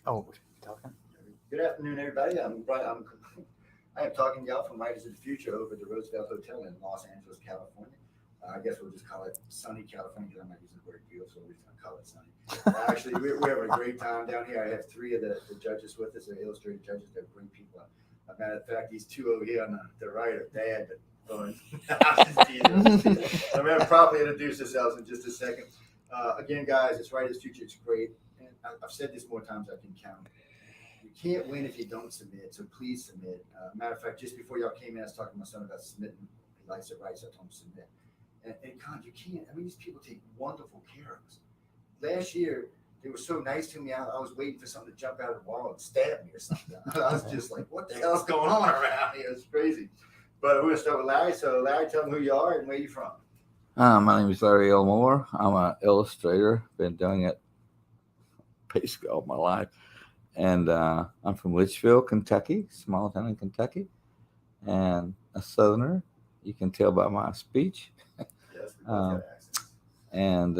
Oh, talking. Good afternoon, everybody. I am talking to y'all from Writers of the Future over at the Roosevelt Hotel in Los Angeles, California. I guess we'll just call it sunny California because I'm not using the word beautiful, so we're just going to call it sunny. Actually, we're having a great time down here. I have three of the judges with us. They're illustrated judges. They're great people. As a matter of fact, these two over here on the right are Dad, but I'm just teasing. I'm going to properly introduce ourselves in just a second. Again, guys, it's Writers of the Future. It's great. And I've said this more times I can count. You can't win if you don't submit, so please submit. Matter of fact, just before y'all came in, I was talking to my son about submitting. He likes to write, so I told him to submit. And Con, you can't. I mean, these people take wonderful care of us. Last year, they were so nice to me. I was waiting for something to jump out of the wall and stab me or something. I was just like, what the hell's going on around here? It's crazy. But we're going to start with Larry. So, Larry, tell them who you are and where you're from. My name is Larry Elmore. I'm an illustrator. Been doing it basically all my life. And I'm from Litchfield, Kentucky, small town in Kentucky, and a Southerner. You can tell by my speech. Yes, we both have accents. And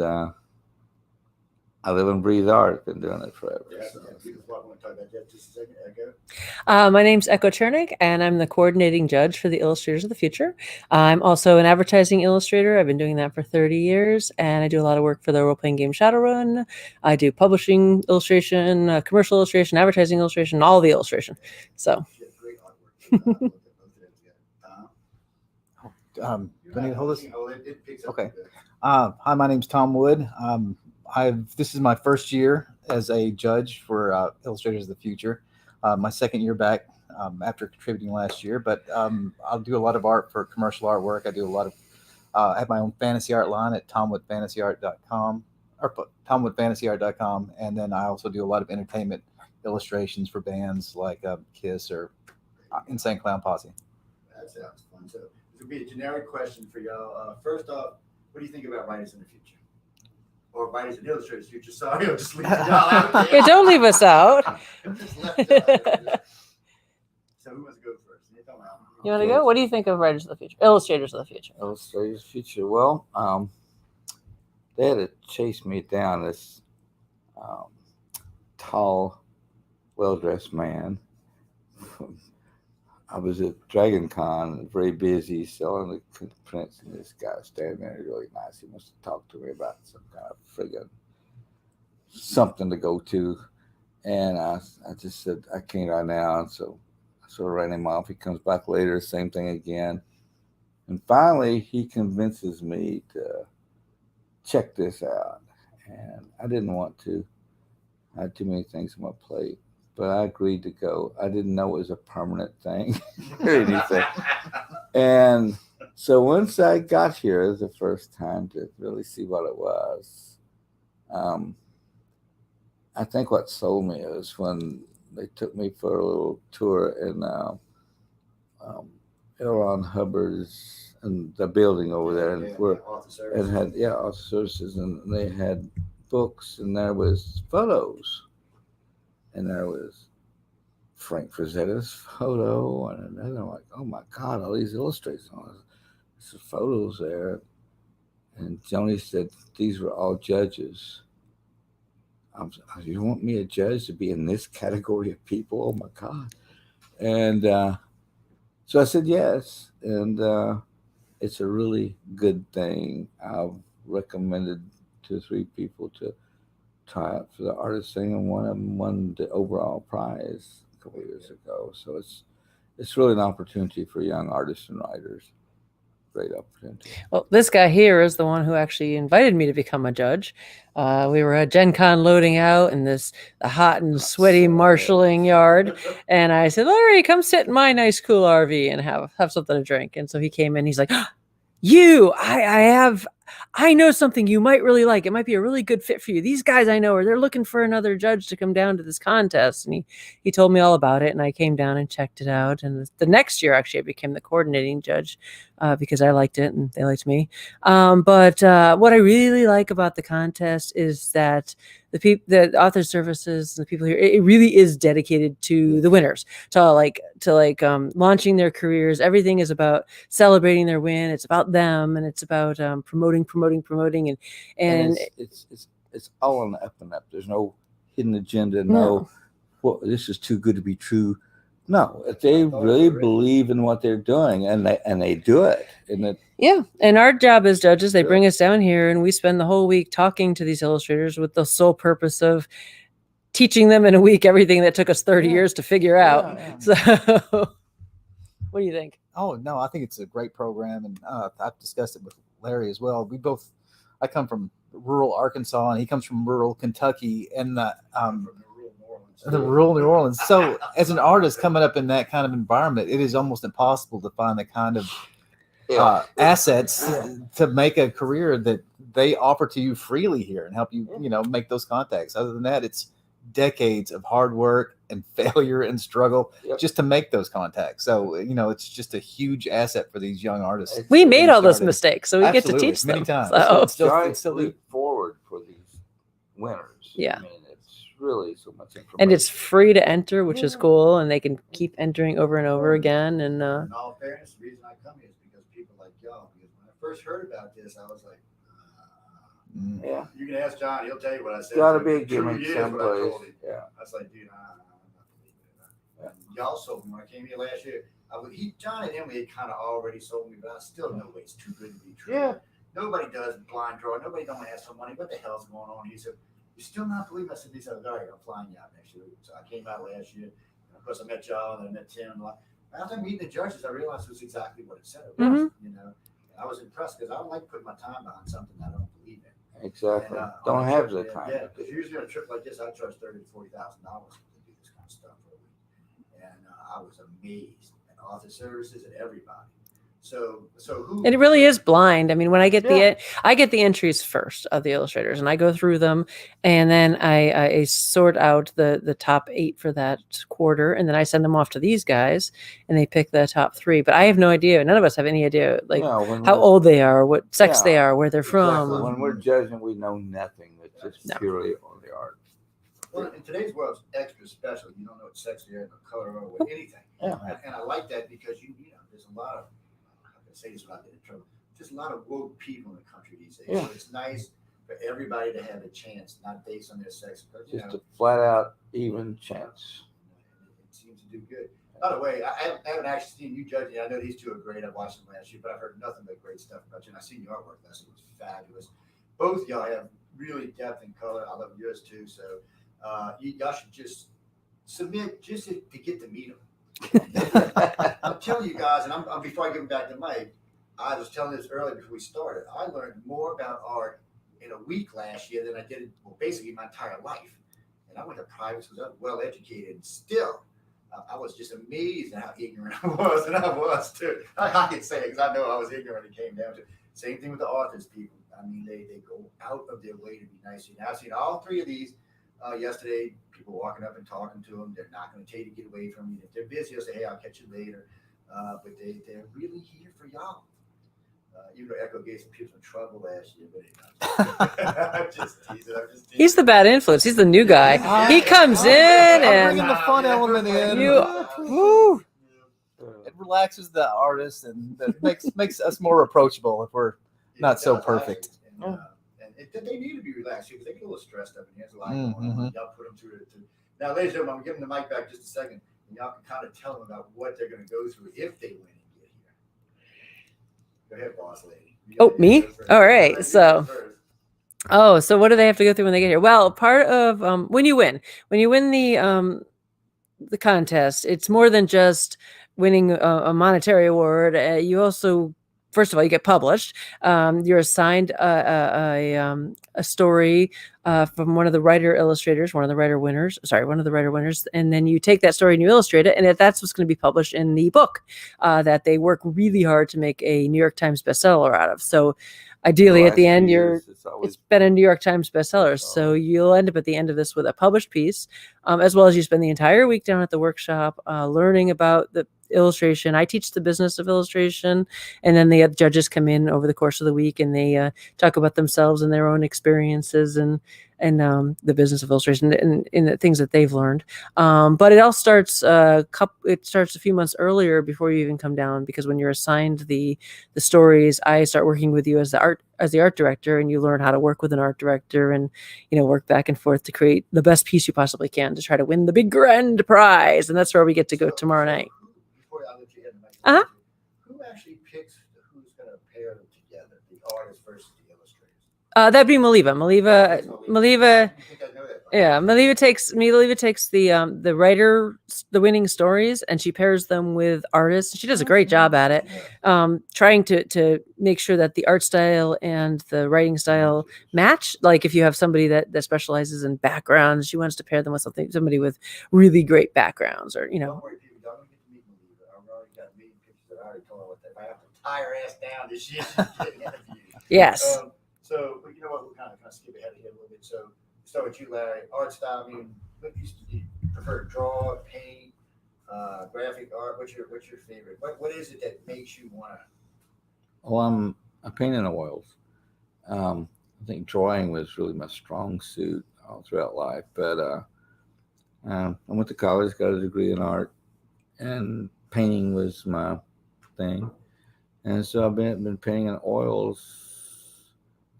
I live and breathe art. Been doing it forever. Yes, So. beautiful. I want to talk about that just a second. Echo. My name's Echo Chernick, and I'm the coordinating judge for the Illustrators of the Future. I'm also an advertising illustrator. I've been doing that for 30 years, and I do a lot of work for the role-playing game Shadowrun. I do publishing illustration, commercial illustration, advertising illustration, all the illustration. So. She had great artwork. Both of them together. Do I need to hold this? It picks up. Okay. Good. Hi, my name's Tom Wood. This is my first year as a judge for Illustrators of the Future. My second year back after contributing last year, but I'll do a lot of art for commercial artwork. I do a lot of. I have my own fantasy art line at tomwoodfantasyart.com or tomwoodfantasyart.com, and then I also do a lot of entertainment illustrations for bands like Kiss or Insane Clown Posse. That sounds fun. So this would be a generic question for y'all. First off, what do you think about writers in the future? Or writers and illustrators future? Sorry, I'll just leave y'all out there. Yeah, don't leave us out. Just left y'all out there. So who wants to go first? You want to go? What do you think of Writers of the Future? Illustrators of the Future. Illustrators Future. Well, they had to chase me down, this tall, well-dressed man. I was at Dragon Con, very busy, selling the prints, and this guy was standing there really nice. He must have talked to me about some kind of friggin' something to go to. And I just said, I can't right now. And so I sort of ran him off. He comes back later, same thing again. And finally, he convinces me to check this out. And I didn't want to. I had too many things on my plate. But I agreed to go. I didn't know it was a permanent thing or anything. And so once I got here the first time to really see what it was, I think what sold me was when they took me for a little tour in L. Ron Hubbard's and the building over there, and had author services, and they had books, and there was photos. And there was Frank Frazetta's photo, and then I'm like, oh my God, all these illustrations on it. There's photos there. And Joni said these were all judges. You want me a judge to be in this category of people? Oh my God. And so I said yes. And it's a really good thing. I've recommended 2 or 3 people to try out for the artist thing, and one of them won the overall prize a couple of years ago. So it's really an opportunity for young artists and writers. Great opportunity. Well, this guy here is the one who actually invited me to become a judge. We were at Gen Con loading out in the hot and sweaty marshalling yard. And I said, Larry, come sit in my nice, cool RV and have something to drink. And so he came in. He's like, I know something you might really like. It might be a really good fit for you. These guys I know they're looking for another judge to come down to this contest. And he told me all about it, and I came down and checked it out. And the next year, actually, I became the coordinating judge because I liked it and they liked me. But what I really like about the contest is that the author services, the people here, it really is dedicated to the winners, to launching their careers. Everything is about celebrating their win. It's about them, and it's about promoting, and it's all on the up and up. There's no hidden agenda, no well, this is too good to be true. No, if they really believe in what they're doing and they do it, and it, Yeah. And our job as judges, they Yeah. bring us down here and we spend the whole week talking to these illustrators with the sole purpose of teaching them in a week everything that took us 30 Yeah. years to figure out. Yeah. So what do you think? Oh no, I think it's a great program, and I've discussed it with Larry as well. I come from rural Arkansas, and he comes from rural Kentucky, and From the rural New Orleans. the rural New Orleans. So, as an artist coming up in that kind of environment, it is almost impossible to find the kind of assets to make a career that they offer to you freely here and help you, make those contacts. Other than that, it's decades of hard work and failure and struggle Yep. just to make those contacts. So, it's just a huge asset for these young artists. It's- We made all those started. mistakes, so we get to Absolutely, teach many them. times. So, It's still- giant it's still- leap forward for these winners. Yeah. I mean, it's really so much information. and it's free to enter, which is Yeah. cool, and they can keep entering over and over again. And In all fairness, the reason I come here is because people like y'all. Because when I first heard about this, I was like, Mm. yeah, you can ask John; he'll tell you what I said. got to to be him. a gimmick Truly is what I someplace. told him. Yeah, I was like, dude, I'm not believing it. And y'all sold me when I came here last year. John and Emily had kind of already sold me, but I still know it's too good to be true. Yeah. Nobody does blind draw. Nobody don't ask for money. What the hell's going on? He said, "You're still not believing?" I said, "He said, all right, I'm flying you out next year." So I came out last year. And of course, I met y'all and I met Tim. And after meeting the judges, I realized it was exactly what it said. It was, And I was impressed because I don't like putting my time behind something I don't believe in. exactly. And, Don't on a have trip, the time. Yeah, to do it. usually on a trip like this, I charge $30,000 to $40,000 to do this kind of stuff for a week, and I was amazed at author services and everybody. So who? it really is blind. I mean, when I get Yeah. I get the entries first of the illustrators, and I go through them, and then I sort out the top 8 for that quarter, and then I send them off to these guys, and they pick the top 3. But I have no idea. None of us have any idea, like Yeah, when how we're- old they are, what sex Yeah, they are, where they're exactly. from. When we're judging, we know nothing. It's just No. purely on the art. Well, in today's world, it's extra special. You don't know what sex they are, no color, or anything. Yeah. And I like that because you know, there's a lot of, I'm gonna say this without getting in trouble. There's a lot of woke people in the country these days. Yeah. So it's nice for everybody to have a chance, not based on their sex, but you Just know, a flat out even chance. it seems to do good. By the way, I haven't actually seen you judging. I know these two are great. I've watched them last year, but I've heard nothing but great stuff about you. And I've seen your artwork. That was fabulous. Both y'all have really depth and color. I love yours too. So y'all should just submit just to get to meet them. I'm telling you guys, and I'm before I give them back to Mike, I was telling this earlier before we started. I learned more about art in a week last year than I did, well, basically my entire life. And I went to private schools. I was well educated, and still, I was just amazed at how ignorant I was, and I was too. I can say it because I know I was ignorant. It came down to same thing with the authors, people. I mean, they go out of their way to be nice. And I've seen all 3 of these yesterday. People walking up and talking to them. They're not going to tell you to get away from you. If they're busy, they'll say, "Hey, I'll catch you later." But they're really here for y'all. Even though Echo gave some people some trouble last year, but I'm just teasing. He's the bad influence. He's the new guy. He comes in I'm bringing and the fun element in. Woo. It relaxes the artist and that makes us more approachable if we're not so perfect. And they need to be relaxed because they get a little stressed up, and there's a lot going on. Y'all put them through it. Now, ladies and gentlemen, I'm gonna give them the mic back just a second, and y'all can kind of tell them about what they're going to go through if they win and get here. Go ahead, boss lady. Oh, me? All right, so what do they have to go through when they get here? Well, part of when you win the contest, it's more than just winning a monetary award. You also, first of all, you get published. You're assigned a story from one of the writer winners, and then you take that story and you illustrate it, and that's what's going to be published in the book that they work really hard to make a New York Times bestseller out of. So ideally, at the end, it's been a New York Times bestseller. So you'll end up at the end of this with a published piece, as well as you spend the entire week down at the workshop learning about illustration. I teach the business of illustration, and then the judges come in over the course of the week and they talk about themselves and their own experiences and the business of illustration and the things that they've learned. But it all starts it starts a few months earlier before you even come down, because when you're assigned the stories, I start working with you as the art director, and you learn how to work with an art director and work back and forth to create the best piece you possibly can to try to win the big grand prize. And that's where we get to go tomorrow night. Before I let you hit the next Uh-huh. who actually picks who's going to pair them together, the artist versus the illustrators? That'd be Maliva. Maliva. I think I know that. Yeah, Maliva takes the writer, the winning stories, and she pairs them with artists. She does a great job at it, trying to make sure that the art style and the writing style match. Like if you have somebody that specializes in backgrounds, she wants to pair them with somebody with really great backgrounds, or Don't worry, people. Don't get to meet Maliva. I've already got meeting pictures that I already told her what if I have to tie her ass down this shit, she's getting interviewed. Yes. So, but you know what? We'll kind of skip ahead here a little bit. So, start with you, Larry. Art style. I mean, what do you prefer? Draw, paint, graphic art. What's your favorite? What is it that makes you want to? Well, I paint in oils. I think drawing was really my strong suit all throughout life. But I went to college, got a degree in art, and painting was my thing. And so I've been painting in oils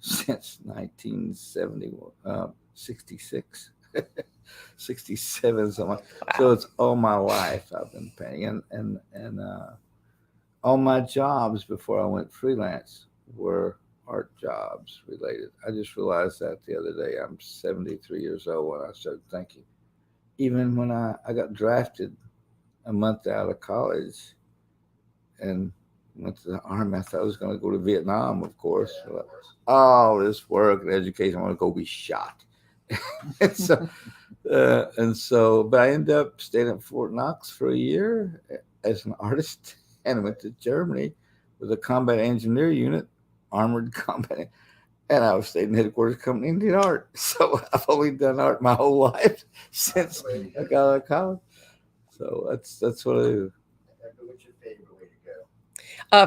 since 1966, 67, something. Wow. So it's all my life I've been painting, and all my jobs before I went freelance were art jobs related. I just realized that the other day. I'm 73 years old when I started thinking. Even when I got drafted a month out of college and went to the Army, I thought I was going to go to Vietnam, of course. Yeah, of course. All this work and education, I want to go be shot. and so, but I ended up staying at Fort Knox for a year as an artist, and went to Germany with a combat engineer unit, armored combat, and I was staying in headquarters company and did art. So I've only done art my whole life since I got out of college. So that's what I do. What's your favorite way to go?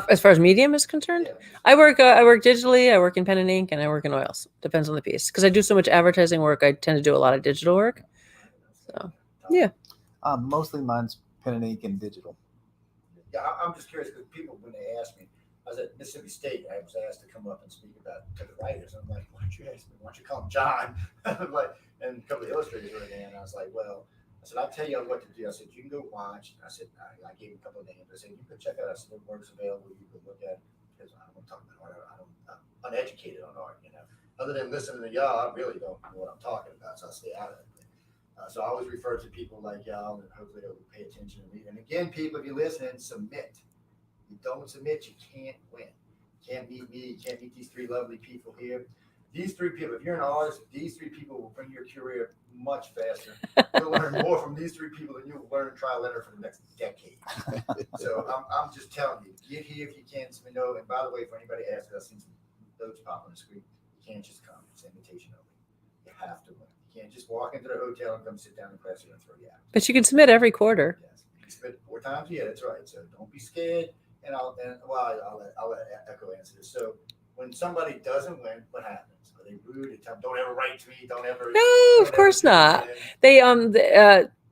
As far as medium is concerned, Yeah. I work digitally. I work in pen and ink, and I work in oils. Depends on the piece. Because I do so much advertising work, I tend to do a lot of digital work. So, yeah. Mostly mine's pen and ink and digital. Yeah, I'm just curious because people, when they ask me, I was at Mississippi State. I was asked to come up and speak to the writers. I'm like, why don't you ask me? Why don't you call him John? Like, and a couple of illustrators were there, and I was like, well, I said, I'll tell you what to do. I said, you can go watch. I said, I gave him a couple of names. I said, you can check out. I said, the work's available. You can look at it. Because I don't talk about art. I'm uneducated on art, Other than listening to y'all, I really don't know what I'm talking about. So I stay out of it. So I always refer to people like y'all, and hopefully they'll pay attention to me. And again, people, if you're listening, submit. If you don't submit, you can't win. You can't beat me. You can't beat these three lovely people here. These three people, if you're an artist, these three people will bring your career much faster. You'll learn more from these three people than you'll learn trial and error for the next decade. So I'm just telling you, get here if you can. So we know. And by the way, for anybody asking, I've seen some notes pop on the screen. You can't just come. It's an invitation only. You have to win. You can't just walk into the hotel and come sit down in class and throw you out. But you can submit every quarter. Yes, you spent 4 times. Yeah, that's right. So don't be scared. And I'll let Echo answer this. So when somebody doesn't win, what happens? Are they rude? They tell them, don't ever write to me. Don't ever. No, of course not. They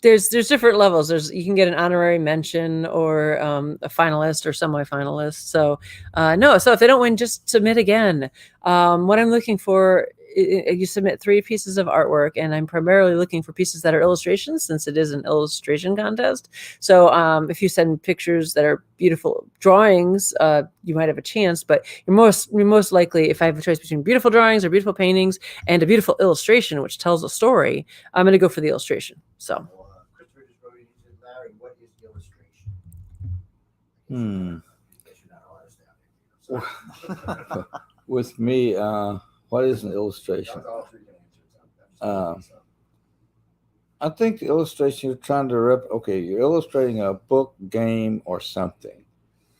there's different levels. You can get an honorary mention or a finalist or semi-finalist. So no, so if they don't win, just submit again. What I'm looking for, you submit 3 pieces of artwork, and I'm primarily looking for pieces that are illustrations, since it is an illustration contest. So if you send pictures that are beautiful drawings, you might have a chance. But you're most likely, if I have a choice between beautiful drawings or beautiful paintings and a beautiful illustration which tells a story, I'm going to go for the illustration. So. Christopher just wrote in, he said, Larry, what is illustration? Guess you're not an artist down there. With me, what is an illustration? That's all 3 can answer. I think the illustration you're trying to you're illustrating a book, game, or something.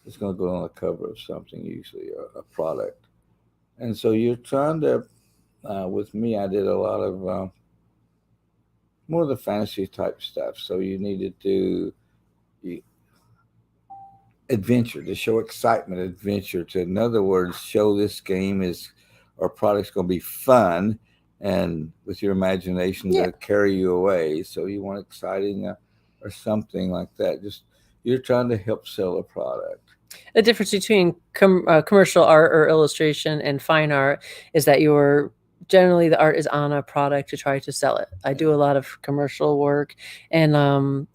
It's going to go on the cover of something, usually a product. And so you're trying to, with me, I did a lot of more of the fantasy type stuff. So you needed to, adventure, to show excitement, adventure. To, in other words, show this game is or product's going to be fun, and with your imagination Yeah. to carry you away. So you want exciting or something like that. Just you're trying to help sell a product. The difference between commercial art or illustration and fine art is that generally the art is on a product to try to sell it. I do a lot of commercial work and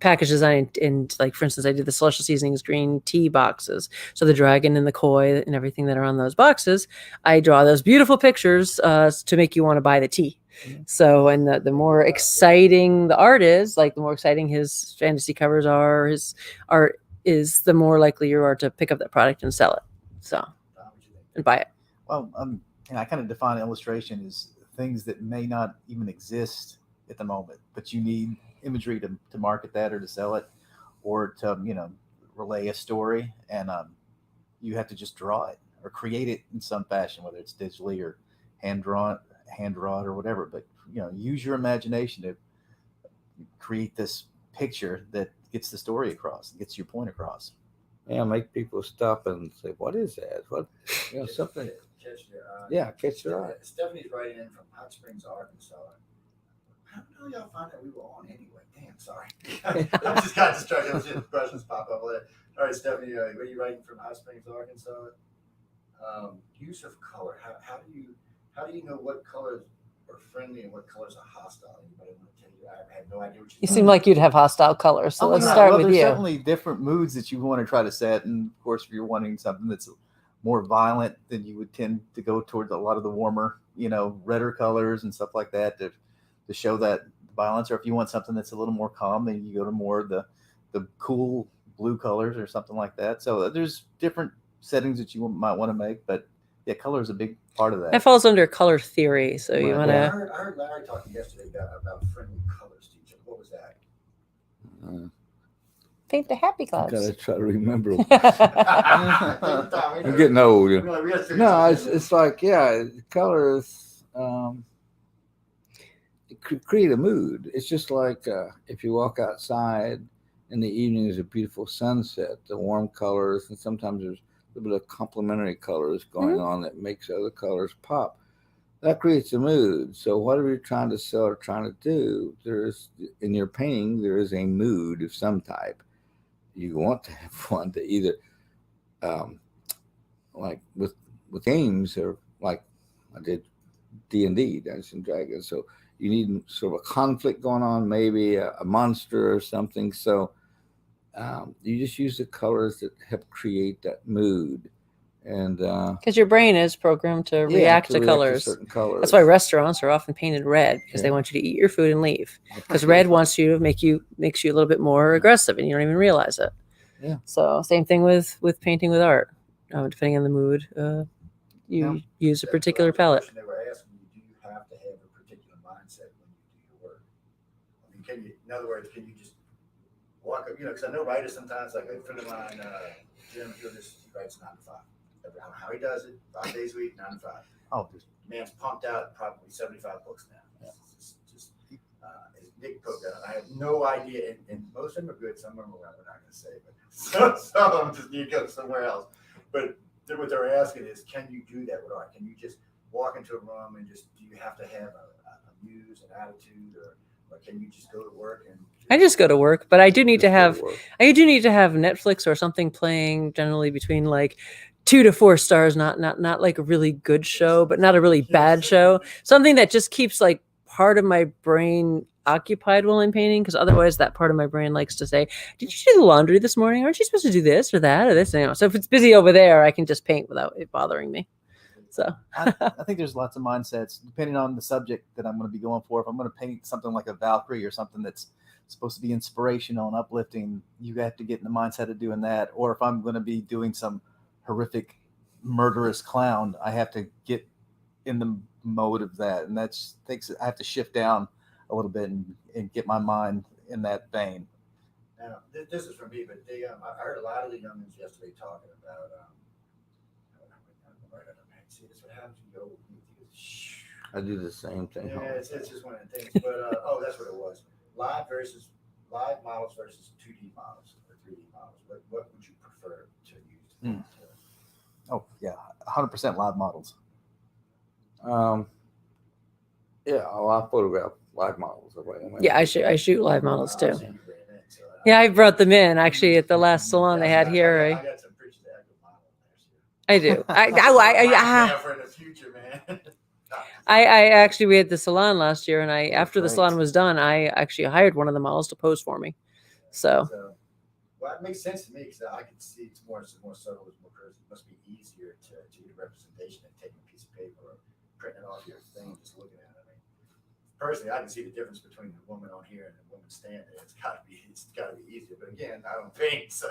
package design, and like for instance, I did the Celestial Seasonings green tea boxes. So the dragon and the koi and everything that are on those boxes, I draw those beautiful pictures to make you want to buy the tea. So, and the more exciting the art is, like the more exciting his fantasy covers are, his art is, the more likely you are to pick up that product and sell it. So, Tom, what you think? and buy it. Well, and I kind of define illustration as things that may not even exist at the moment, but you need imagery to market that or to sell it or to, relay a story. And you have to just draw it or create it in some fashion, whether it's digitally or hand drawn or whatever. But, use your imagination to create this picture that gets the story across, gets your point across. Yeah, make people stop and say, "What is that? What, something?" Catch their eye. Yeah, catch their eye. Stephanie's writing in from Hot Springs, Arkansas. How did y'all find out we were on anyway? Damn, sorry. I just got distracted. I was seeing questions pop up. All right, Stephanie, where are you writing from? Hot Springs, Arkansas. Use of color. How do you know what colors are friendly and what colors are hostile? Anybody want to tell you? I have no idea what You seem like you'd have hostile colors. So let's start with there's you. certainly different moods that you want to try to set. And of course, if you're wanting something that's more violent, then you would tend to go towards a lot of the warmer, redder colors and stuff like that to show that violence. Or if you want something that's a little more calm, then you go to more the cool blue colors or something like that. So there's different settings that you might want to make, but yeah, color is a big part of that. That falls under color theory. So you Right. want I to. heard Larry talking yesterday about friendly colors to each other. What was that? Paint the happy Gotta clouds. try to remember. I'm I'm getting old. No, it's like, yeah, colors create a mood. It's just like if you walk outside in the evening, there's a beautiful sunset, the warm colors, and sometimes there's a little bit of complementary colors going on that makes other colors pop. That creates a mood. So whatever you're trying to sell or trying to do, in your painting, there is a mood of some type. You want to have one to either, like with games, or like I did D&D, Dungeons and Dragons. So you need sort of a conflict going on, maybe a monster or something. So you just use the colors that help create that mood. And Because your brain is programmed to react to colors. certain colors. That's why restaurants are often painted red, because they want you to eat your food and leave. Because red makes you a little bit more aggressive, and you don't even realize it. Yeah. So same thing with painting with art. Depending on the mood, you use a particular palette. They were asking you, do you have to have a particular mindset when you do your work? I mean, in other words, can you just walk up? Because I know writers sometimes, like a friend of mine, Jim Gildas, he writes 9 to 5. I don't know how he does it. 5 days a week, 9 to 5. Oh, Man's pumped out probably 75 books now. It's just as Nick put that. I have no idea, and most of them are good. Some of them we're not going to say, but some of them just need to go somewhere else. But what they're asking is, can you do that with art? Can you just walk into a room and do you have to have a muse, an attitude, or can you just go to work and? I just go to work, but I do need to have Netflix or something playing, generally between like 2 to 4 stars, not like a really good show, but not a really bad show. Something that just keeps like part of my brain occupied while I'm painting, because otherwise that part of my brain likes to say, did you do the laundry this morning? Aren't you supposed to do this or that or this? So if it's busy over there, I can just paint without it bothering me. So I think there's lots of mindsets depending on the subject that I'm going to be going for. If I'm going to paint something like a Valkyrie or something that's supposed to be inspirational and uplifting, you have to get in the mindset of doing that. Or if I'm going to be doing some horrific murderous clown, I have to get in the mode of that, and I have to shift down a little bit and get my mind in that vein. Now, this is for me, but I heard a lot of the youngins yesterday talking about. See, that's what happens when you go. I do the same thing. Yeah, it's just one of the things. But that's what it was. Live models versus 2D models. 3D models, what would you prefer to use? Hmm. Oh yeah, 100% live models. Yeah, I photograph live models. Yeah, I shoot live models I've too. seen you bring it in, so Yeah, I brought them in actually at the last salon they had I here. got some pictures of active model last year. I do. I For the future, man. actually we had the salon last year, and after the great. salon was done, I actually hired one of the models to pose for me. So Well, it makes sense to me because I can see it's more subtle, it's more personal. It must be easier to get a representation than taking a piece of paper or printing it off your thing, just looking at it. I mean, personally, I can see the difference between the woman on here and the woman standing. It's got to be easier. But again, I don't paint, so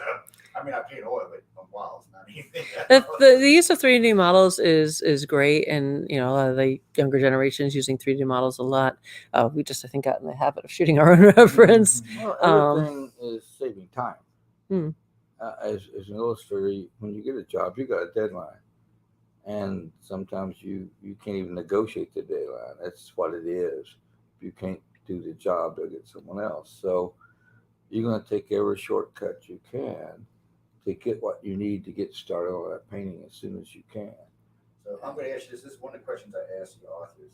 I mean, I paint oil, but on walls, not anything else. the use of 3D models is great, and you know, a lot of the younger generations using 3D models a lot. We just, I think, got in the habit of shooting our own reference. Well, everything is saving time. Hmm. As an illustrator, when you get a job, you got a deadline, and sometimes you can't even negotiate the deadline. That's what it is. If you can't do the job, they'll get someone else. So you're going to take every shortcut you can to get what you need to get started on that painting as soon as you can. So I'm going to ask you this. This is one of the questions I ask the authors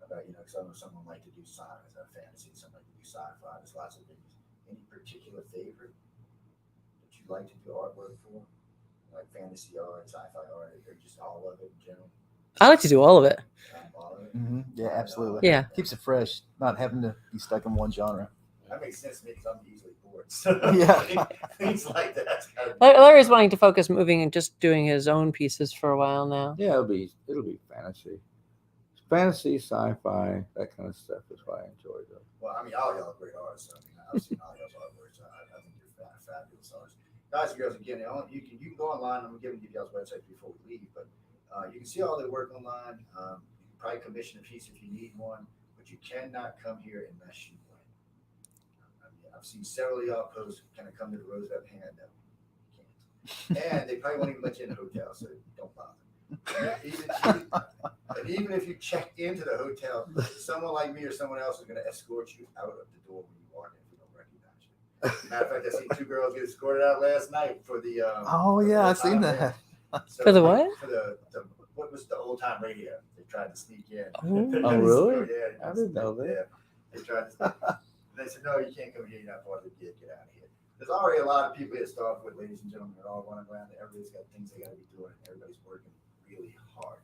about, because I know someone like to do science, fantasy, some like to do sci-fi. There's lots of things. Any particular favorite that you like to do artwork for? Like fantasy art, sci-fi art, or just all of it in general? I like to do all of it. All of it? Yeah, absolutely. Yeah. Keeps it fresh, not having to be stuck in one genre. That makes sense to me because I'm easily bored. So Yeah. things like that. Larry's wanting to focus moving and just doing his own pieces for a while now. Yeah, it'll be fantasy, sci-fi, that kind of stuff is what I enjoy though. Well, I mean, all y'all are great artists. I mean, I've seen all y'all's artwork, so I think you're fabulous artists. Guys and girls, again, you can go online. I'm giving you y'all's website before we leave, but you can see all their work online. You can probably commission a piece if you need one, but you cannot come here unless you win. I mean, I've seen several of y'all posts kind of come to the Roosevelt hand. No, you can't. And they probably won't even let you in the hotel, so don't bother. Even if you check into the hotel, someone like me or someone else is going to escort you out of the door when you walk in if we don't recognize you. Matter of fact, I seen 2 girls get escorted out last night for the. Oh yeah, I've seen that. So For the what? For the what was the old time radio? They tried to sneak in. Oh, really? Yeah, I didn't know that. Yeah, they tried to. They said, "No, you can't come here. You're not part of the gig. Get out of here." There's already a lot of people here to start with, ladies and gentlemen. They're all running around. Everybody's got things they got to be doing. Everybody's working really hard.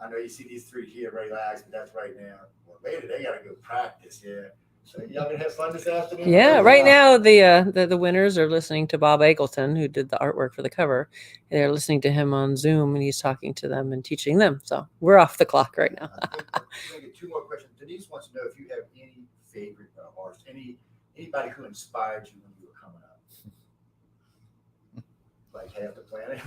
I know you see these 3 here relax, but that's right now. Well, later they got to go practice. Yeah. So y'all gonna have fun this afternoon? Yeah, right now the winners are listening to Bob Eggleton, who did the artwork for the cover. They're listening to him on Zoom, and he's talking to them and teaching them. So we're off the clock right now. I'm gonna get 2 more questions. Denise wants to know if you have any favorite artists, anybody who inspired you when you were coming up. Like half the planet.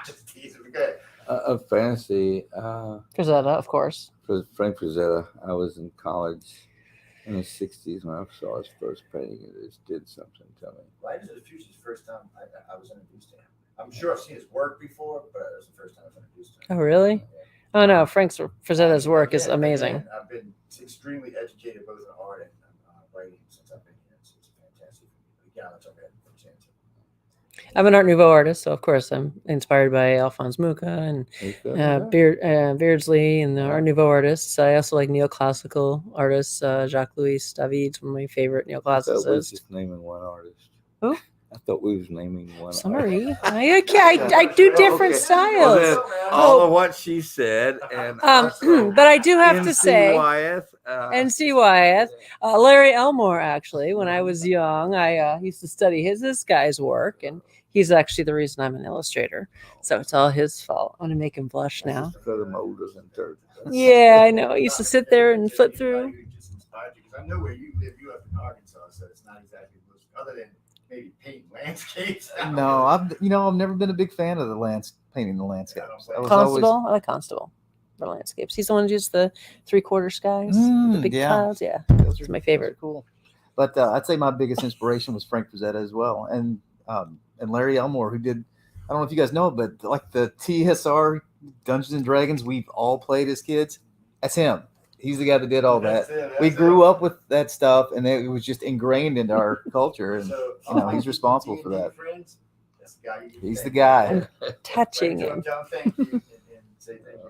Just teasing. Good. Of fantasy, Frazetta, of course. for Frank Frazetta, I was in college in the 60s when I saw his first painting. It just did something to me. Writers of the Future is the first time I was introduced to him. I'm sure I've seen his work before, but it was the first time I was introduced to him. Oh, really? Yeah. Oh no, Frank Frazetta's work is amazing. Again, I've been extremely educated both in art and writing since I've been here. It's fantastic. Again, I'll talk about it for a chance. I'm an Art Nouveau artist, so of course I'm inspired by Alphonse Mucha and Beardsley and the Art Nouveau artists. I also like neoclassical artists. Jacques-Louis David's one of my favorite I thought we was neoclassicists. just naming one artist. Who? I thought we was naming one artist. Sorry, I do different Okay. styles. Well, then, all of what she said, and But I do have to NC say, Wyeth, NC Wyeth, Larry Elmore. Actually, when I was young, I used to study this guy's work, and he's actually the reason I'm an illustrator. So it's all his fault. I'm gonna make him blush now. for the molders and dirt. Yeah, I know. I used to sit there and flip through. Just inspired you because I know where you live. You up in Arkansas, so it's not exactly other than maybe painting landscapes. No, I've never been a big fan of painting the landscapes. I was Constable, I like Constable for landscapes. He's the one who uses the 3/4 skies, the big yeah. clouds. Yeah, Those it's my favorite. those are cool. But I'd say my biggest inspiration was Frank Frazetta as well, and Larry Elmore, who did. I don't know if you guys know, but like the TSR Dungeons and Dragons we've all played as kids. That's him. He's the guy that did all that. That's it, We that's grew it. up with that stuff, and it was just ingrained into our culture. And So, you know, all he's my responsible for D&D that. Friends, that's the guy you He's the thank. guy. Touching Right, him. tell him thank you and say thank you.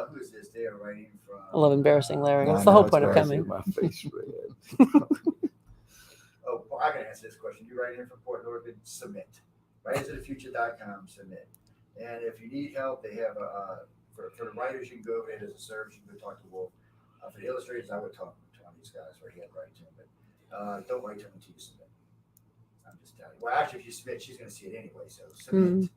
Who is this? They are writing from. I love embarrassing Larry. I What's the know, whole it's point of crazy. coming? My face red. Oh, I can answer this question. You write in from Port Oregon, submit. Writersofthefuture.com, submit. And if you need help, they have for the writers, you can go over there. There's a service. You can go talk to Wolf. For the illustrators, I would talk to one of these guys where he had write to him, but don't write to him until you submit. I'm just telling you. Well, actually, if you submit, she's going to see it anyway. So submit.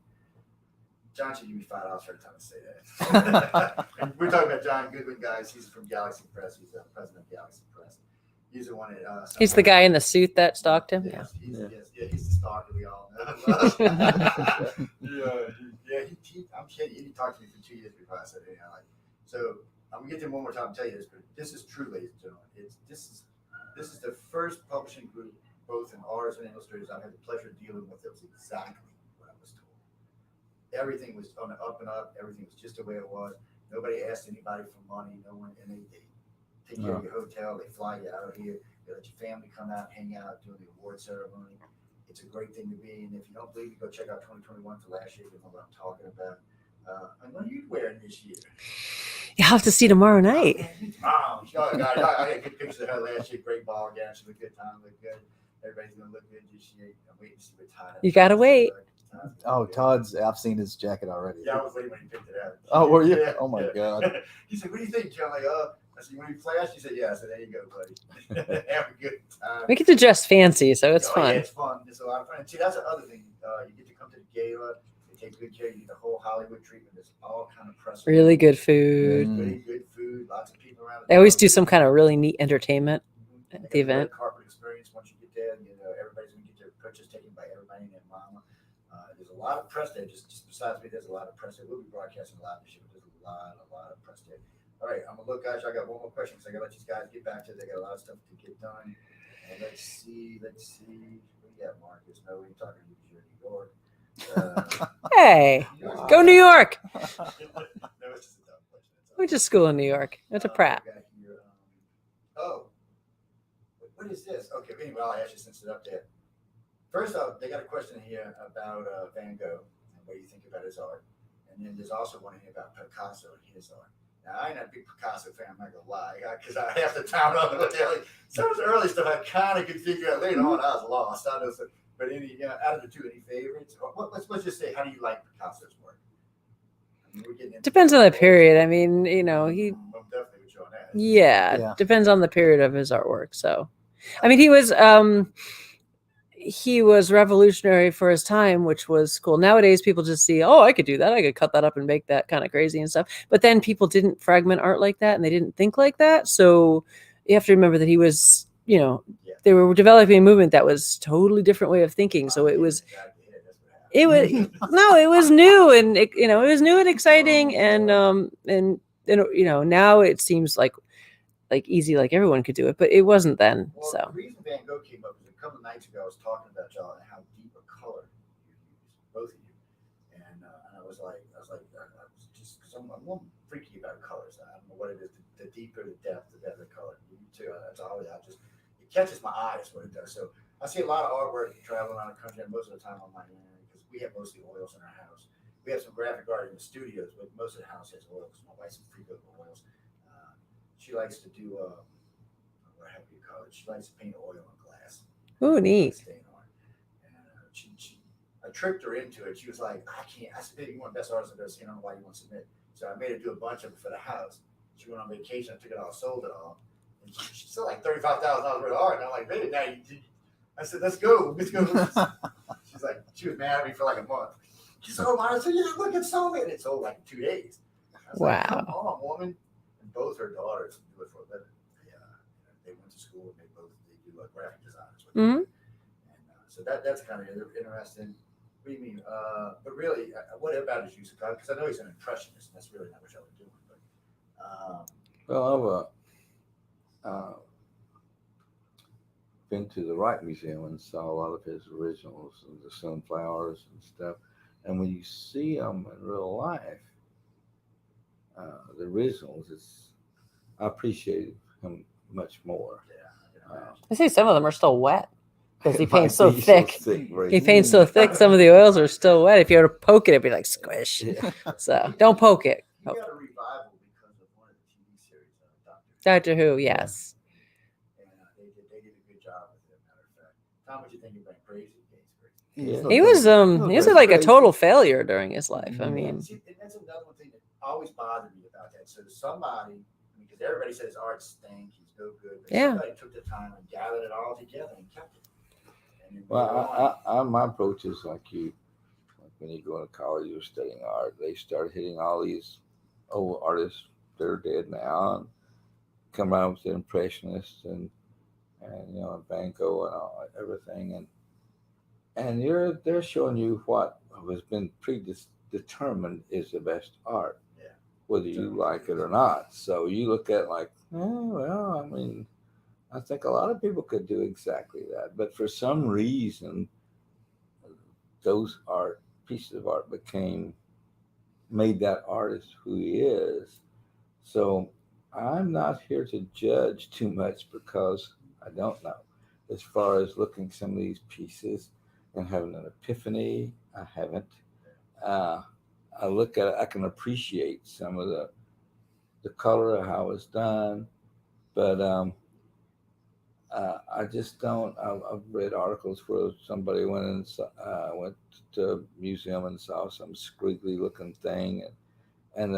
John should give me $5 for every time I say that. And we're talking about John Goodwin, guys. He's from Galaxy Press. He's the president of Galaxy Press. He's the one that. He's the guy in the suit that stalked him. Yes, Yeah. he's the stalker we all know. I'm kidding. He talked to me for 2 years before I said anything. So I'm gonna get to him one more time and tell you this, but this is true, ladies and gentlemen. This is the first publishing group, both in ours and illustrators, I've had the pleasure of dealing with. That was exactly what I was told. Everything was on the up and up. Everything was just the way it was. Nobody asked anybody for money. No one, and they take care of your hotel. They fly you out here. They let your family come out, hang out, do the award ceremony. It's a great thing to be. And if you don't believe me, go check out 2021 for last year. You know what I'm talking about. And what are you wearing this year? You have to see tomorrow night. Oh, God, I got good pictures of her last year. Great ball game. She looked good. Time looked good. Everybody's gonna look good this year. I'm waiting to see what Todd. You gotta wait. Oh, Todd's. I've seen his jacket already. Yeah, I was waiting when he picked it out. Oh, were you? Yeah, Oh my yeah. God. He said, "What do you think, John?" Like, I said, "You want to flash?" He said, "Yeah." I said, "There you go, buddy. Have a good time." We get to dress fancy, so it's Oh, fun. Yeah, it's fun. It's a lot of fun. And see, that's the other thing. You get to come to the gala. They take good care. You get the whole Hollywood treatment. There's all kind of press. Really good food. Really good food. Lots of people around. They always do some kind of really neat entertainment Mhm. at the event. Carpet experience. Once you get there, you know everybody's gonna get their pictures taken by everybody and their mama. There's a lot of press there. Just besides me, there's a lot of press there. We'll be broadcasting a lot this year, but there's a lot of press there. All right, I'm gonna look, guys. I got one more question because I gotta let these guys get back to it. They got a lot of stuff to get done. And let's see. What do you got, Marcus? No, we ain't talking to you because you're in New York. Hey, Wow. go New York. No, it's just a dumb question. It's Went to school in New York. It's a Pratt. we got here, what is this? Okay, anyway, I'll ask you since it's up there. First off, they got a question here about Van Gogh and what do you think about his art. And then there's also one here about Picasso and his art. Now, I ain't a big Picasso fan, I'm not going to lie, because I half the time I don't know what the hell. Some of the early stuff I kind of could figure out. Later on, I was lost. I know, but out of the two, any favorites? Let's just say, how do you like Picasso's work? I mean, we're getting into Depends on the period. I mean, he. I'm definitely with you on that. Yeah, depends on the period of his artwork. So, I mean, he was revolutionary for his time, which was cool. Nowadays, people just see, oh, I could do that. I could cut that up and make that kind of crazy and stuff. But then people didn't fragment art like that, and they didn't think like that. So you have to remember that he was, they were developing a movement that was totally different way of thinking. So it was new and it was new and exciting and now it seems like easy, like everyone could do it, but it wasn't then. Well, So the reason Van Gogh came up is a couple of nights ago I was talking about y'all and how deep a color you use, both of you, and I was just because I'm freaky about colors. I don't know what it is. The deeper the depth, the better the color. You too. That's all. It catches my eye. Is what it does. So I see a lot of artwork traveling around the country, and most of the time I'm like, because we have mostly oils in our house. We have some graphic art in the studios, but most of the house has oils. My wife's a freak of oils. She likes to do what have you call it? She likes to paint oil on glass. ooh, neat. Stain on. And I tricked her into it. She was like, I can't. I said, "You want the best artist I've ever seen. I don't know why you want to submit." So I made her do a bunch of it for the house. She went on vacation. I took it all, sold it all. And she sold like $35,000 worth of art. And I'm like, baby, I said, let's go. She's like, she was mad at me for like a month. She said, oh, I said, yeah, look, it sold it. It sold like in 2 days. I was like, come on, woman. And both her daughters do it for a living. They went to school and they do graphic design. Mm-hmm. And so that's kind of interesting. What do you mean? But really, what about his use of color? Because I know he's an impressionist, and that's really not what y'all are doing. But Well, I've been to the Wright Museum and saw a lot of his originals and the sunflowers and stuff. And when you see them in real life, the originals, I appreciate him much more. Yeah, I can imagine. I see some of them are still wet because he It might paints so be thick. very He paints so thick, some of the oils are still wet. If you were to poke it, it'd be like squish. Yeah. So don't poke it. You got a revival because of one of the TV series, Doctor Who, yes. And they did a good job with it. Matter of fact, Tom, what you think about Crazy? Yeah. He was like a total failure during his life. I mean, See, and that's another one thing that always bothered me about that. So somebody, because everybody says art stinks, he's no good, but Yeah. somebody took the time and gathered it all together and kept it. And then Well, later on, my approach is like you. Like when you go to college, you're studying art. They start hitting all these old artists that are dead now, and come around with the impressionists and Van Gogh and everything, and they're showing you what has been predetermined is the best art, Yeah. whether you like it or not. So you look at it like, oh, well, I mean, I think a lot of people could do exactly that, but for some reason, those pieces of art made that artist who he is. So I'm not here to judge too much because I don't know. As far as looking at some of these pieces and having an epiphany, I haven't. I look at it, I can appreciate some of the color of how it's done, but I just don't. I've read articles where somebody went to a museum and saw some squiggly looking thing, and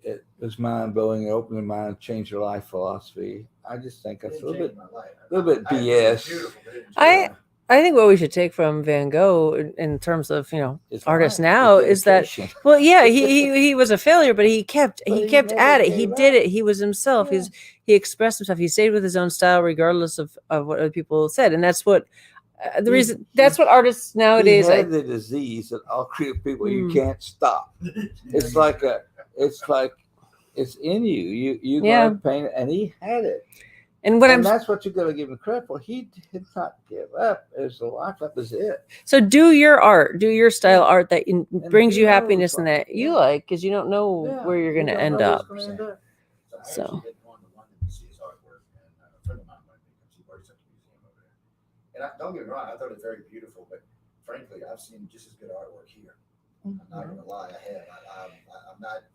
it was mind blowing. It opened their mind, changed their life philosophy. I just think it that's a didn't little change bit, my life. little bit I agree, it's BS. beautiful, but it didn't I- change my life. I think what we should take from Van Gogh in terms of It's artists life, now it's is that dedication. well, yeah, he was a failure, but he kept But he kept never at it. He gave did up. it. He was himself. Yeah. He expressed himself. He stayed with his own style regardless of what other people said, and that's what the reason. That's what artists nowadays. He had the disease that all creative people you can't stop. It's like it's in you. You Yeah. gonna paint it, and he had it. And what And I'm that's what you got to give him credit for. He did not give up. His life, that was it. so do your art, do your style art that brings who you knows happiness and what- that you yeah. like, because you don't know Yeah, where you're you going to don't end know what's up. gonna end up. I So. actually been going to London to see his artwork, and a friend of mine went because he works at the museum over there. And don't get me wrong, I thought it was very beautiful, but frankly, I've seen just as good artwork here. I'm not going to lie, I have. I'm not,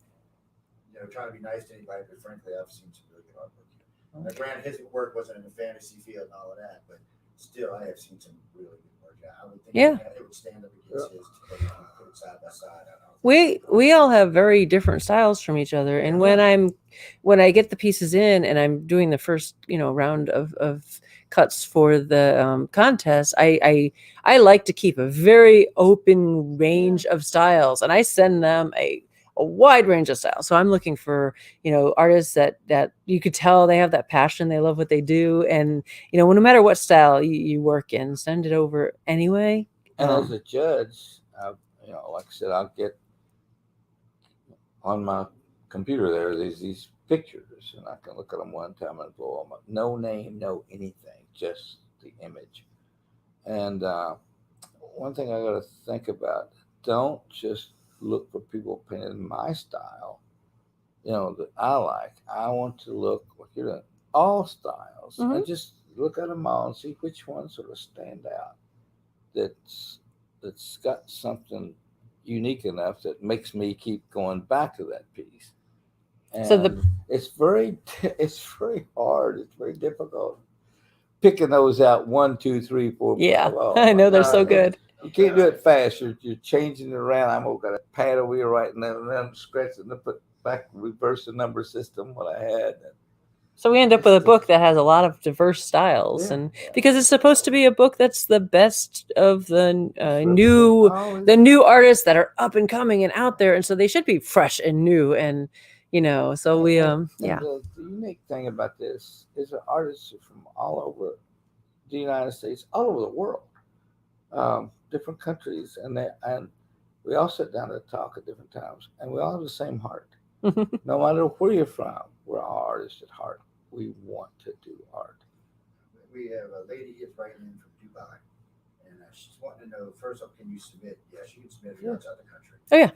trying to be nice to anybody, but frankly, I've seen some really good artwork here. Now, granted, his work wasn't in the fantasy field and all of that, but still, I have seen some really good work. I would think it would stand up against his today if you put it side by side. We all have very different styles from each other, and when I get the pieces in and I'm doing the first round of cuts for the contest, I like to keep a very open range of styles, and I send them a wide range of styles. So I'm looking for artists that you could tell they have that passion, they love what they do, and no matter what style you work in, send it over anyway. And as a judge, like I said, I'll get on my computer there's these pictures, and I can look at them one time and blow them up. No name, no anything, just the image. And one thing I got to think about: don't just look for people painting my style, that I like. I want to look like you're doing all styles, and just look at them all and see which ones sort of stand out. That's got something unique enough that makes me keep going back to that piece. And So it's very hard. It's very difficult picking those out 1, 2, 3, 4. Yeah, 5. Oh, I know they're God. so good. You can't do it fast. You're changing it around. I'm got a pad over here right now, and then I'm scratching to put back reverse the number system what I had. So we end up with a book that has a lot of diverse styles, and because it's supposed to be a book that's the best of the new artists that are up and coming and out there, and so they should be fresh and new, and so we The unique thing about this is that artists are from all over the United States, all over the world, different countries, and we all sit down to talk at different times, and we all have the same heart. No matter where you're from, we're all artists at heart. We want to do art. We have a lady here writing in from Dubai, and she's wanting to know, first off, can you submit? Yeah, she can submit if you're outside the country. Oh, yeah.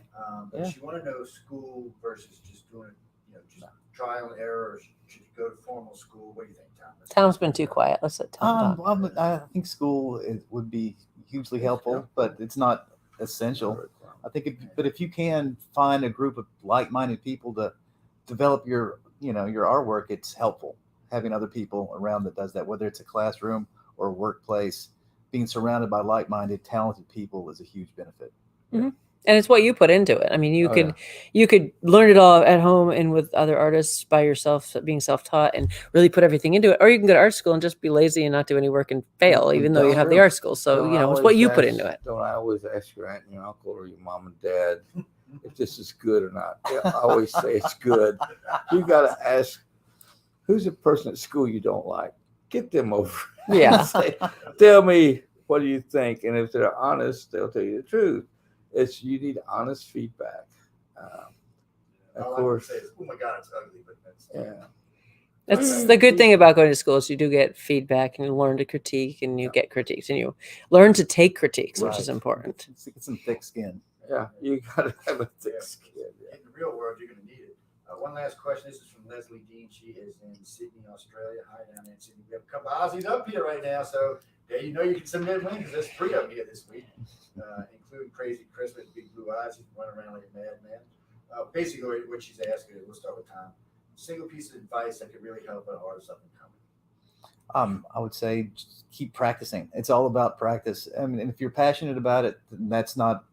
But she want to know school versus just doing it, just trial and error, or should you go to formal school? What do you think, Tom? Tom's been too quiet. Let's let Tom talk. I think school would be hugely helpful, but it's not essential. I think, if you can find a group of like-minded people to develop your artwork, it's helpful. Having other people around that does that, whether it's a classroom or a workplace, being surrounded by like-minded, talented people is a huge benefit. Mm-hmm. And it's what you put into it. I mean, you Oh, could learn it all at home and with other artists by yourself, being self-taught, and really put everything into it. Or you can go to art school and just be lazy and not do any work and fail, even though you have the art school. So, it's what you put into it. Don't I always ask your aunt and your uncle or your mom and dad if this is good or not? I always say it's good. You got to ask, who's a person at school you don't like? Get them over. Yeah. Say, tell me, what do you think? And if they're honest, they'll tell you the truth. You need honest feedback. Of course. Say is, oh my God, it's ugly, but that's That's the good thing about going to school is you do get feedback and you learn to critique and you get critiques and you learn to take critiques, which is important. Get some thick skin. Yeah, you got to have a thick skin. In the real world, you're going to need it. One last question. This is from Leslie Dean. She is in Sydney, Australia. Hi down there in Sydney. We have a couple of Aussies up here right now, so you can submit one because there's 3 of them here this week, including Crazy Chris with big blue eyes. He's running around like a madman. Basically, what she's asking, we'll start with Tom. Single piece of advice that could really help an artist up and coming. I would say just keep practicing. It's all about practice. I mean, and if you're passionate about it, then that's not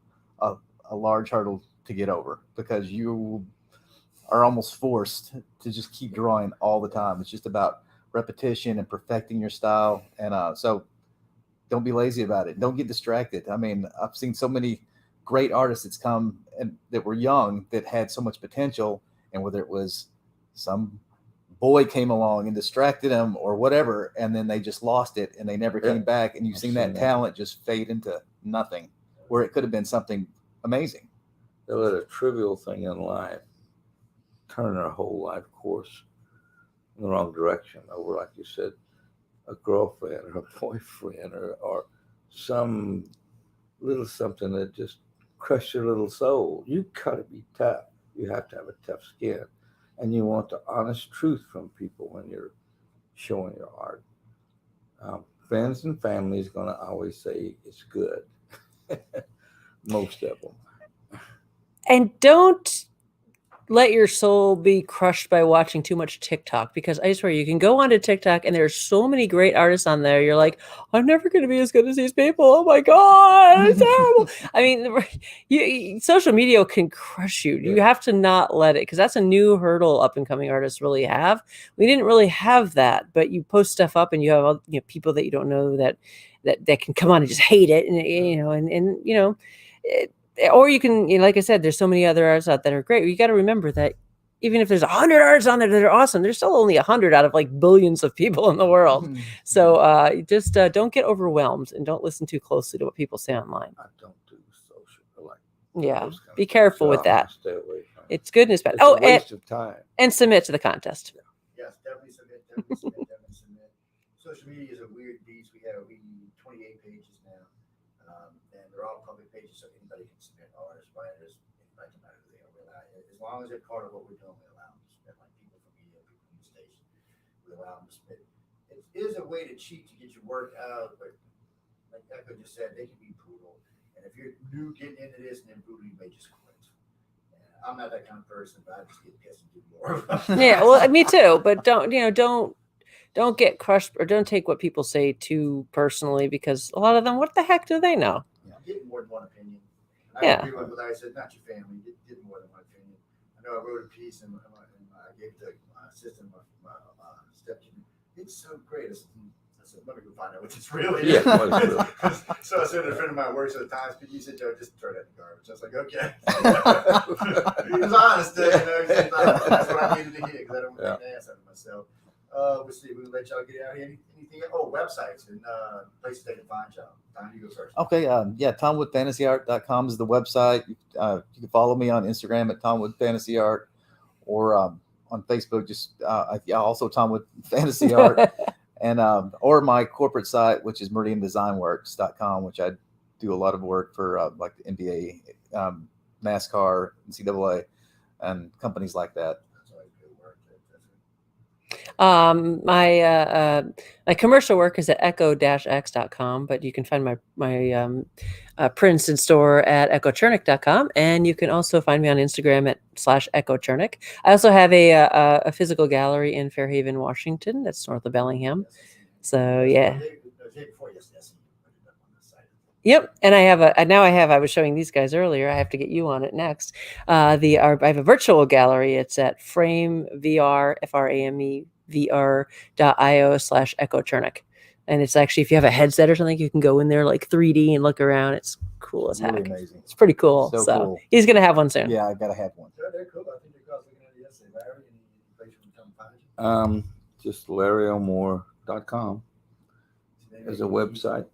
a large hurdle to get over, because you are almost forced to just keep drawing all the time. It's just about repetition and perfecting your style. And so don't be lazy about it. Don't get distracted. I mean, I've seen so many great artists that's come and that were young that had so much potential, and whether it was some boy came along and distracted them or whatever, and then they just lost it and they never came back. And you've seen that talent just fade into nothing, where it could have been something amazing. They let a trivial thing in life turn their whole life course in the wrong direction over, like you said, a girlfriend or a boyfriend or some little something that just crushed your little soul. You gotta be tough. You have to have a tough skin. And you want the honest truth from people when you're showing your art. Friends and family is going to always say it's good. Most of them. And don't let your soul be crushed by watching too much TikTok, because I swear you can go onto TikTok and there's so many great artists on there. You're like, I'm never going to be as good as these people. Oh my God, it's terrible. I mean, social media can crush you. You have to not let it, because that's a new hurdle up and coming artists really have. We didn't really have that, but you post stuff up and you have people that you don't know that can come on and just hate it, or you can, like I said, there's so many other artists out that are great. You got to remember that even if there's 100 artists on there that are awesome, there's still only 100 out of like billions of people in the world. So just don't get overwhelmed and don't listen too closely to what people say online. I don't do social. Be careful with that. Stay away from it. It's good and it's bad. It's a waste of time. And submit to the contest. Yes, definitely submit. Social media is a weird beast. We have 28 pages now, and they're all public pages, so anybody can submit, artists, writers, anybody, no matter who they are. As long as they're part of what we're doing, we allow them to submit. Like people from media, people from the station, we allow them to submit. It is a way to cheat to get your work out, but like Echo just said, they can be brutal. And if you're new getting into this and then brutal, you may just quit. And I'm not that kind of person, but I just get pissed and do more. Yeah, well, me too. But don't get crushed, or don't take what people say too personally, because a lot of them, what the heck do they know? Get more than one opinion. Yeah. I agree with what I said, not your family. Get more than one opinion. I know I wrote a piece and I gave it to my assistant, my stepchildren. It's so great. I said, let me go find out what it's really. Yeah, what it's really. So I said to a friend of mine who works at the Times, he said, Joe, just throw that in the garbage. I was like, okay. He was honest. He said, that's what I needed to hear, because I don't want to make an ass out of myself. We'll see. We'll let y'all get out here. Anything? Oh, websites and places they can find y'all. Tom, you go first. Okay. TomwoodFantasyArt.com is the website. You can follow me on Instagram at TomwoodFantasyArt, or on Facebook, just also Tomwood Fantasy Art, and or my corporate site, which is MeridianDesignWorks.com, which I do a lot of work for like the NBA, NASCAR, NCAA, and companies like that. My commercial work is at echo-x.com, but you can find my prints and store at echochernick.com, and you can also find me on Instagram at /echochernick. I also have a physical gallery in Fairhaven, Washington. That's north of Bellingham. So yeah. Yep, and I was showing these guys earlier. I have to get you on it next. I have a virtual gallery. It's at FrameVR, FRAMEVR.io/echochernick. And it's actually, if you have a headset or something, you can go in there like 3D and look around. It's cool as heck. Really amazing. It's pretty cool. So So cool. he's gonna have one soon. Yeah, I gotta have one. They're cool. I think they're looking at it yesterday. Larry, any place you can come find you? Just LarryElmore.com is a website.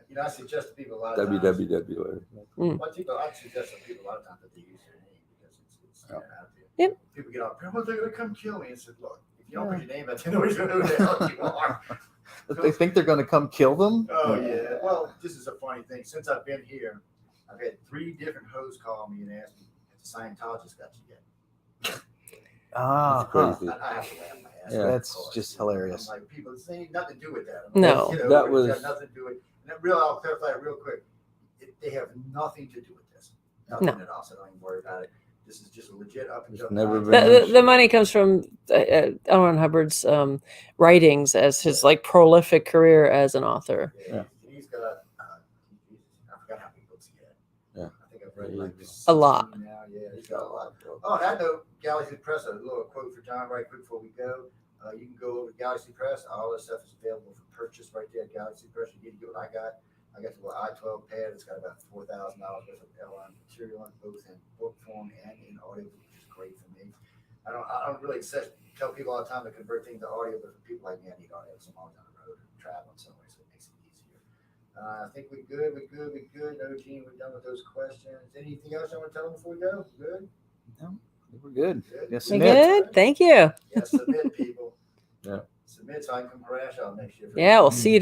You know, I suggest to people a lot of times. www. I suggest to people a lot of times that they use their name because it's out there. Yep. People get off, well, they're going to come kill me. And said, look, if you don't put your name out there, nobody's going to know who the hell you are. But they think they're going to come kill them? Oh, yeah. Well, this is a funny thing. Since I've been here, I've had 3 different hosts call me and ask me, has the Scientologist got you yet? Ah, That's crazy. I have to laugh my ass Yeah. off, That's of course. just hilarious. I'm like, people, this ain't nothing to do with that. I'm No. like, That it's was- got nothing to do with it. And I'll clarify it real quick. They have nothing to do with this. Nothing No. at all. So don't even worry about it. This is just a legit up and It's jump. never podcast. been- The money comes from L. Ron Hubbard's writings as his like prolific career as an author. Yeah. He's got, I forgot how many books he had. Yeah. I think I've read like A lot. 16 now. Yeah, he's got a lot. Oh, on that note, Galaxy Press, a little quote for John right quick before we go. You can go over to Galaxy Press. All this stuff is available for purchase right there at Galaxy Press. You get what I got. I got the little I-12 pad. It's got about $4,000 worth of LN material in both in book form and in audio, which is great for me. I don't really tell people all the time to convert things to audio, but for people like me, I need audio. So I'm always on the road and traveling somewhere, so it makes it easier. I think we're good. No, Gene, we're done with those questions. Anything else you want to tell them before we go? Good? We're good. Good. Yes, You submit. good? Thank you. Yeah, submit, people. Yeah. Submit so I can come crash out next year. Yeah, we'll see you